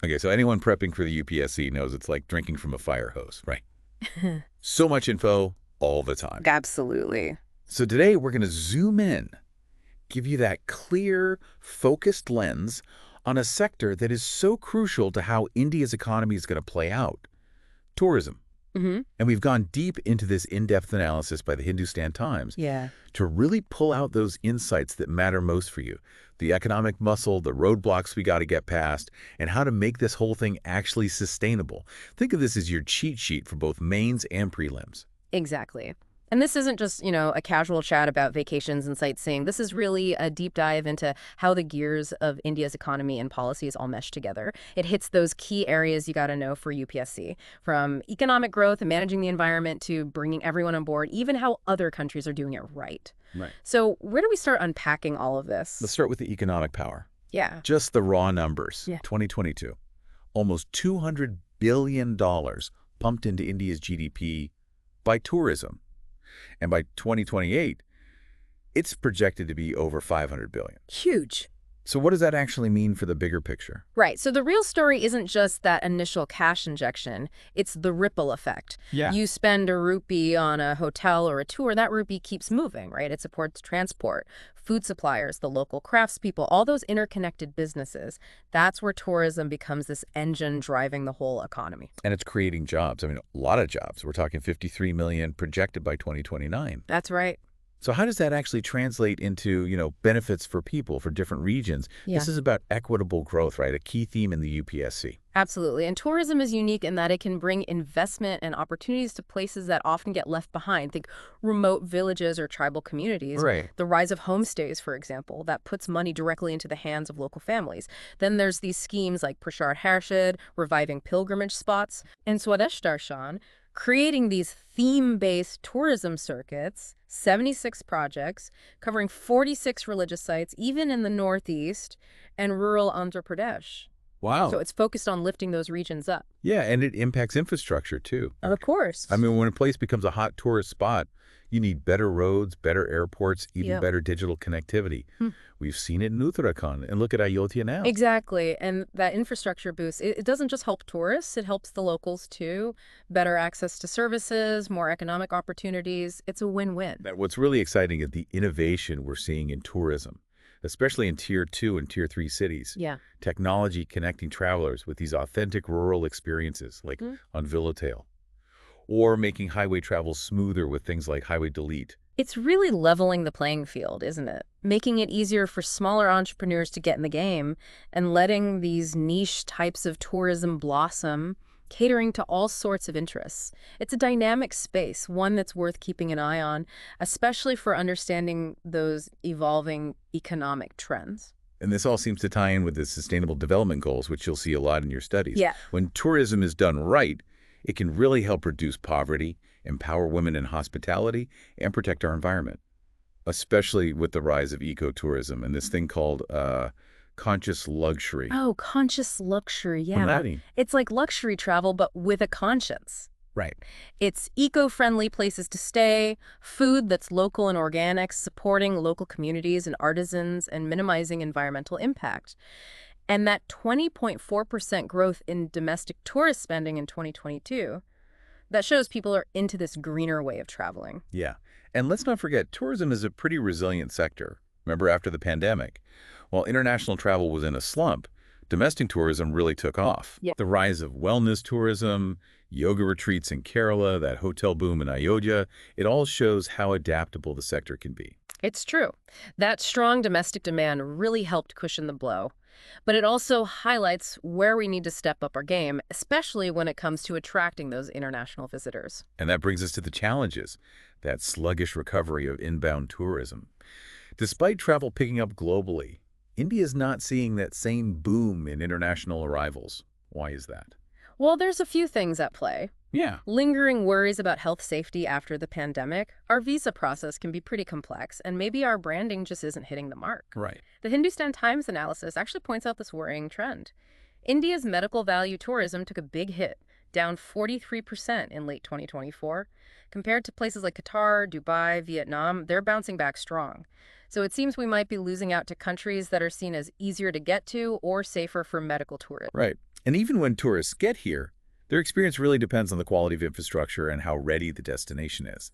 Okay, so anyone prepping for the UPSC knows it's like drinking from a fire hose, right? So much info all the time. Absolutely. So today we're going to zoom in, give you that clear, focused lens on a sector that is so crucial to how India's economy is going to play out: tourism. And we've gone deep into this in-depth analysis by the Hindustan Times to really pull out those insights that matter most for you: the economic muscle, the roadblocks we got to get past, and how to make this whole thing actually sustainable. Think of this as your cheat sheet for both mains and prelims. Exactly. And this isn't just, a casual chat about vacations and sightseeing. This is really a deep dive into how the gears of India's economy and policies all mesh together. It hits those key areas you got to know for UPSC, from economic growth and managing the environment to bringing everyone on board, even how other countries are doing it right. Right. So where do we start unpacking all of this? Let's start with the economic power. Yeah. Just the raw numbers. Yeah. 2022, almost $200 billion pumped into India's GDP by tourism. And by 2028, it's projected to be over $500 billion. Huge. So what does that actually mean for the bigger picture? Right. So the real story isn't just that initial cash injection. It's the ripple effect. Yeah. You spend a rupee on a hotel or a tour, that rupee keeps moving, right? It supports transport, food suppliers, the local craftspeople, all those interconnected businesses. That's where tourism becomes this engine driving the whole economy. And it's creating jobs. I mean, a lot of jobs. We're talking 53 million projected by 2029. That's right. So how does that actually translate into, benefits for people, for different regions? Yeah. This is about equitable growth, right? A key theme in the UPSC. Absolutely. And tourism is unique in that it can bring investment and opportunities to places that often get left behind. Think remote villages or tribal communities. Right. The rise of homestays, for example, that puts money directly into the hands of local families. Then there's these schemes like Prashad Harshad, reviving pilgrimage spots, and Swadesh Darshan, creating these theme-based tourism circuits, 76 projects, covering 46 religious sites, even in the Northeast and rural Andhra Pradesh. Wow. So it's focused on lifting those regions up. Yeah, and it impacts infrastructure, too. Of course. I mean, when a place becomes a hot tourist spot, you need better roads, better airports, even better digital connectivity. We've seen it in Uttarakhand, and look at Ayodhya now. Exactly. And that infrastructure boost, it doesn't just help tourists, it helps the locals too. Better access to services, more economic opportunities. It's a win-win. What's really exciting is the innovation we're seeing in tourism, especially in Tier 2 and Tier 3 cities. Yeah. Technology connecting travelers with these authentic rural experiences, like on Villatail, or making highway travel smoother with things like Highway Delete. It's really leveling the playing field, isn't it? Making it easier for smaller entrepreneurs to get in the game and letting these niche types of tourism blossom, catering to all sorts of interests. It's a dynamic space, one that's worth keeping an eye on, especially for understanding those evolving economic trends. And this all seems to tie in with the Sustainable Development Goals, which you'll see a lot in your studies. Yeah. When tourism is done right, it can really help reduce poverty, empower women in hospitality, and protect our environment, especially with the rise of ecotourism and this thing called conscious luxury. Oh, conscious luxury, yeah. What does that mean? It's like luxury travel, but with a conscience. Right. It's eco-friendly places to stay, food that's local and organic, supporting local communities and artisans, and minimizing environmental impact. And that 20.4% growth in domestic tourist spending in 2022, that shows people are into this greener way of traveling. Yeah. And let's not forget, tourism is a pretty resilient sector. Remember, after the pandemic, while international travel was in a slump, domestic tourism really took off. Yeah. The rise of wellness tourism, yoga retreats in Kerala, that hotel boom in Ayodhya, it all shows how adaptable the sector can be. It's true. That strong domestic demand really helped cushion the blow. But it also highlights where we need to step up our game, especially when it comes to attracting those international visitors. And that brings us to the challenges, that sluggish recovery of inbound tourism. Despite travel picking up globally, India's not seeing that same boom in international arrivals. Why is that? Well, there's a few things at play. Yeah. Lingering worries about health safety after the pandemic, our visa process can be pretty complex, and maybe our branding just isn't hitting the mark. Right. The Hindustan Times analysis actually points out this worrying trend. India's medical value tourism took a big hit, down 43% in late 2024. Compared to places like Qatar, Dubai, Vietnam, they're bouncing back strong. So it seems we might be losing out to countries that are seen as easier to get to or safer for medical tourism. Right. And even when tourists get here, their experience really depends on the quality of infrastructure and how ready the destination is.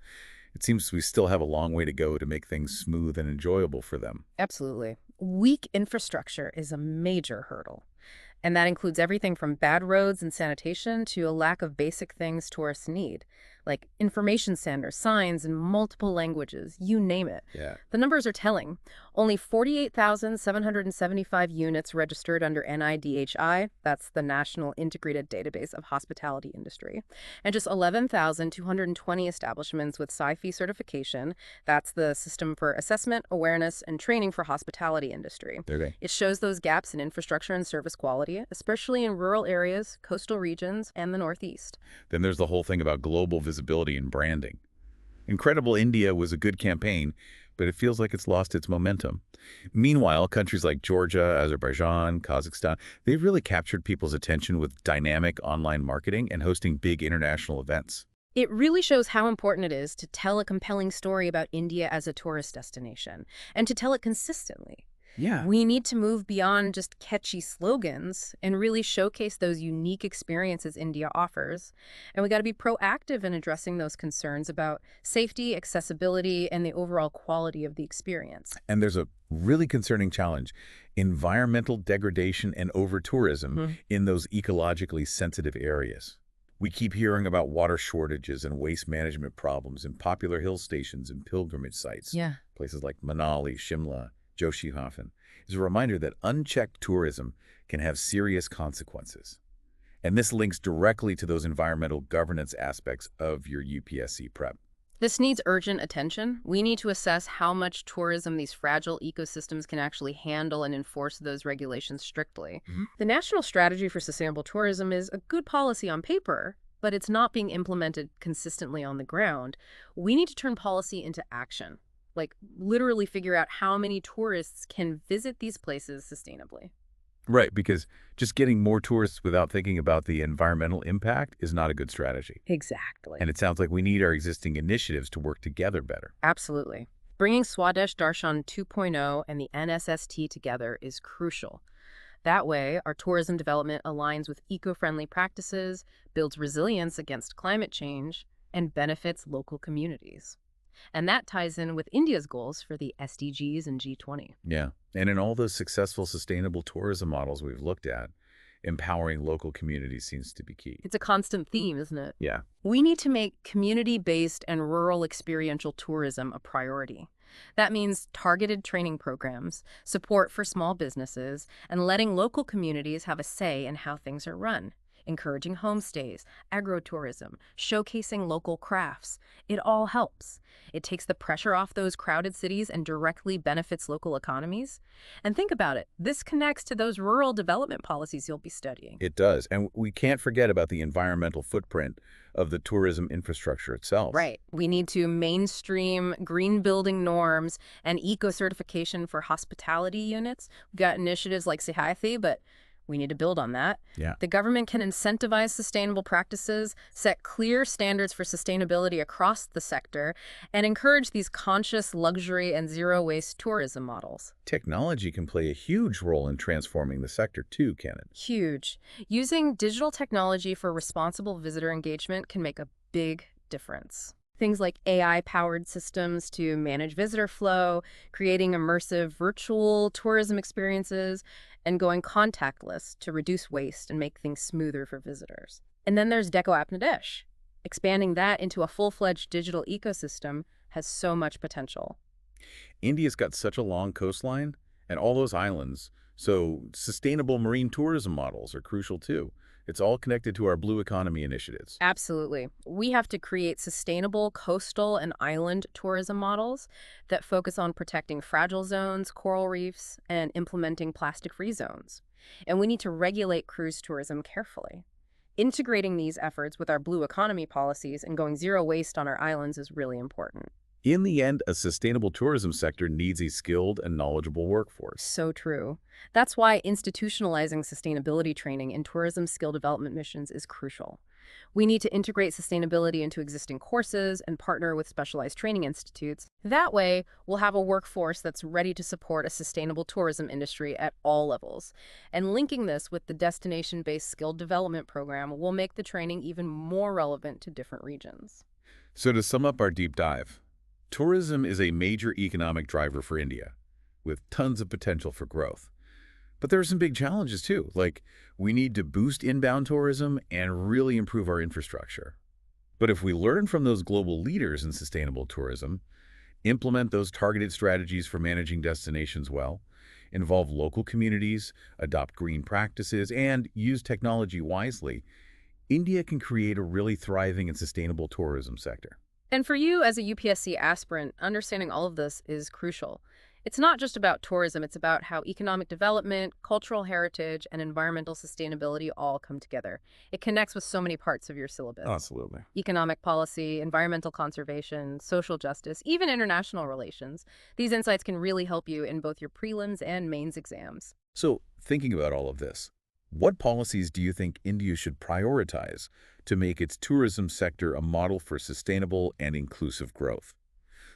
It seems we still have a long way to go to make things smooth and enjoyable for them. Absolutely. Weak infrastructure is a major hurdle. And that includes everything from bad roads and sanitation to a lack of basic things tourists need, like information centers, signs in multiple languages, you name it. Yeah. The numbers are telling. Only 48,775 units registered under NIDHI, that's the National Integrated Database of Hospitality Industry, and just 11,220 establishments with SciFi certification, that's the System for Assessment, Awareness, and Training for Hospitality Industry. Okay. It shows those gaps in infrastructure and service quality, especially in rural areas, coastal regions, and the Northeast. Then there's the whole thing about global visibility and branding. Incredible India was a good campaign, but it feels like it's lost its momentum. Meanwhile, countries like Georgia, Azerbaijan, Kazakhstan, they've really captured people's attention with dynamic online marketing and hosting big international events. It really shows how important it is to tell a compelling story about India as a tourist destination, and to tell it consistently. Yeah. We need to move beyond just catchy slogans and really showcase those unique experiences India offers. And we got to be proactive in addressing those concerns about safety, accessibility, and the overall quality of the experience. And there's a really concerning challenge: environmental degradation and over-tourism in those ecologically sensitive areas. We keep hearing about water shortages and waste management problems in popular hill stations and pilgrimage sites. Yeah. Places like Manali, Shimla, Joshihofen is a reminder that unchecked tourism can have serious consequences. And this links directly to those environmental governance aspects of your UPSC prep. This needs urgent attention. We need to assess how much tourism these fragile ecosystems can actually handle and enforce those regulations strictly. The National Strategy for Sustainable Tourism is a good policy on paper, but it's not being implemented consistently on the ground. We need to turn policy into action. Like, literally figure out how many tourists can visit these places sustainably. Right, because just getting more tourists without thinking about the environmental impact is not a good strategy. Exactly. And it sounds like we need our existing initiatives to work together better. Absolutely. Bringing Swadesh Darshan 2.0 and the NSST together is crucial. That way, our tourism development aligns with eco-friendly practices, builds resilience against climate change, and benefits local communities. And that ties in with India's goals for the SDGs and G20. Yeah. And in all those successful sustainable tourism models we've looked at, empowering local communities seems to be key. It's a constant theme, isn't it? Yeah. We need to make community-based and rural experiential tourism a priority. That means targeted training programs, support for small businesses, and letting local communities have a say in how things are run. Encouraging homestays, agro-tourism, showcasing local crafts. It all helps. It takes the pressure off those crowded cities and directly benefits local economies. And think about it. This connects to those rural development policies you'll be studying. It does. And we can't forget about the environmental footprint of the tourism infrastructure itself. Right. We need to mainstream green building norms and eco-certification for hospitality units. We've got initiatives like Sihathi, but we need to build on that. Yeah. The government can incentivize sustainable practices, set clear standards for sustainability across the sector, and encourage these conscious luxury and zero-waste tourism models. Technology can play a huge role in transforming the sector too, can it? Huge. Using digital technology for responsible visitor engagement can make a big difference. Things like AI-powered systems to manage visitor flow, creating immersive virtual tourism experiences, and going contactless to reduce waste and make things smoother for visitors. And then there's Deco Apnadesh. Expanding that into a full-fledged digital ecosystem has so much potential. India's got such a long coastline and all those islands, so sustainable marine tourism models are crucial too. It's all connected to our blue economy initiatives. Absolutely. We have to create sustainable coastal and island tourism models that focus on protecting fragile zones, coral reefs, and implementing plastic-free zones. And we need to regulate cruise tourism carefully. Integrating these efforts with our blue economy policies and going zero waste on our islands is really important. In the end, a sustainable tourism sector needs a skilled and knowledgeable workforce. So true. That's why institutionalizing sustainability training in tourism skill development missions is crucial. We need to integrate sustainability into existing courses and partner with specialized training institutes. That way, we'll have a workforce that's ready to support a sustainable tourism industry at all levels. And linking this with the destination-based skill development program will make the training even more relevant to different regions. So to sum up our deep dive, tourism is a major economic driver for India, with tons of potential for growth. But there are some big challenges too, like we need to boost inbound tourism and really improve our infrastructure. But if we learn from those global leaders in sustainable tourism, implement those targeted strategies for managing destinations well, involve local communities, adopt green practices, and use technology wisely, India can create a really thriving and sustainable tourism sector. And for you as a UPSC aspirant, understanding all of this is crucial. It's not just about tourism, it's about how economic development, cultural heritage, and environmental sustainability all come together. It connects with so many parts of your syllabus. Absolutely. Economic policy, environmental conservation, social justice, even international relations. These insights can really help you in both your prelims and mains exams. So, thinking about all of this, what policies do you think India should prioritize to make its tourism sector a model for sustainable and inclusive growth?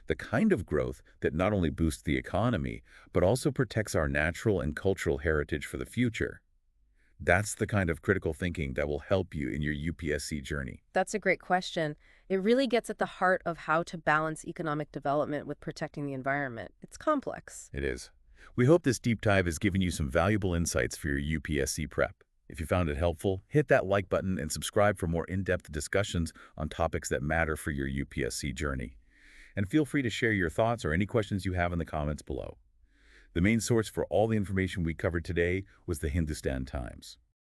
The kind of growth that not only boosts the economy, but also protects our natural and cultural heritage for the future. That's the kind of critical thinking that will help you in your UPSC journey. That's a great question. It really gets at the heart of how to balance economic development with protecting the environment. It's complex. It is. We hope this deep dive has given you some valuable insights for your UPSC prep. If you found it helpful, hit that like button and subscribe for more in-depth discussions on topics that matter for your UPSC journey. And feel free to share your thoughts or any questions you have in the comments below. The main source for all the information we covered today was the Hindustan Times.